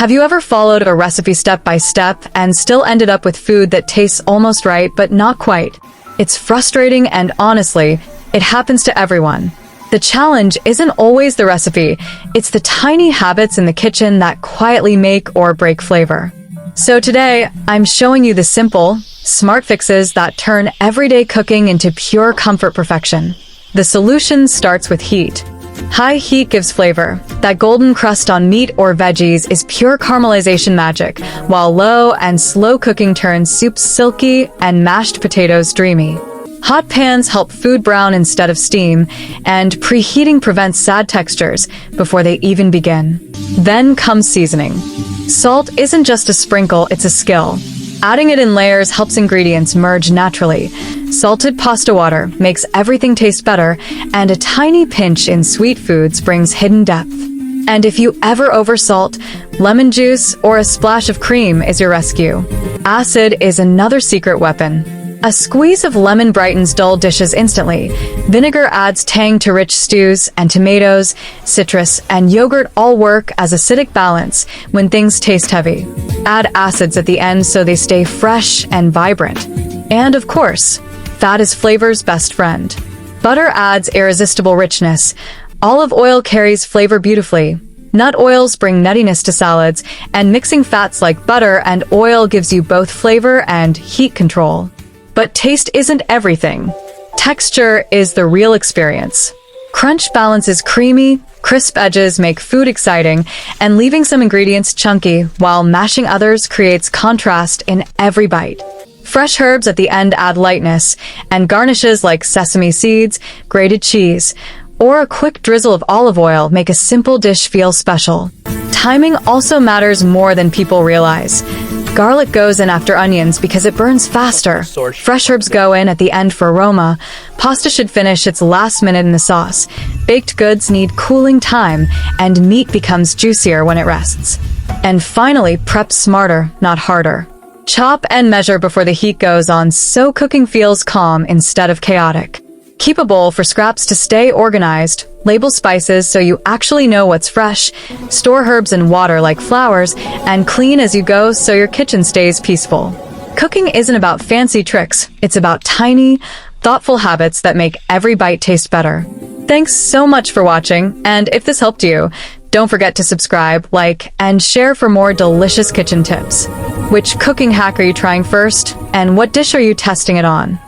Have you ever followed a recipe step by step and still ended up with food that tastes almost right but not quite? It's frustrating, and honestly, it happens to everyone. The challenge isn't always the recipe, it's the tiny habits in the kitchen that quietly make or break flavor. So today, I'm showing you the simple, smart fixes that turn everyday cooking into pure comfort perfection. The solution starts with heat. High heat gives flavor. That golden crust on meat or veggies is pure caramelization magic, while low and slow cooking turns soups silky and mashed potatoes dreamy. Hot pans help food brown instead of steam, and preheating prevents sad textures before they even begin. Then comes seasoning. Salt isn't just a sprinkle, it's a skill. Adding it in layers helps ingredients merge naturally. Salted pasta water makes everything taste better, and a tiny pinch in sweet foods brings hidden depth. And if you ever oversalt, lemon juice or a splash of cream is your rescue. Acid is another secret weapon. A squeeze of lemon brightens dull dishes instantly. Vinegar adds tang to rich stews, and tomatoes, citrus, and yogurt all work as acidic balance when things taste heavy. Add acids at the end so they stay fresh and vibrant. And of course, fat is flavor's best friend. Butter adds irresistible richness. Olive oil carries flavor beautifully. Nut oils bring nuttiness to salads, and mixing fats like butter and oil gives you both flavor and heat control. But taste isn't everything. Texture is the real experience. Crunch balances creamy, crisp edges make food exciting, and leaving some ingredients chunky while mashing others creates contrast in every bite. Fresh herbs at the end add lightness, and garnishes like sesame seeds, grated cheese, or a quick drizzle of olive oil make a simple dish feel special. Timing also matters more than people realize. Garlic goes in after onions because it burns faster. Fresh herbs go in at the end for aroma. Pasta should finish its last minute in the sauce. Baked goods need cooling time, and meat becomes juicier when it rests. And finally, prep smarter, not harder. Chop and measure before the heat goes on so cooking feels calm instead of chaotic. Keep a bowl for scraps to stay organized. Label spices so you actually know what's fresh. Store herbs in water like flowers, and clean as you go so your kitchen stays peaceful. Cooking isn't about fancy tricks. It's about tiny, thoughtful habits that make every bite taste better. Thanks so much for watching, and if this helped you, don't forget to subscribe, like, and share for more delicious kitchen tips. Which cooking hack are you trying first, and what dish are you testing it on?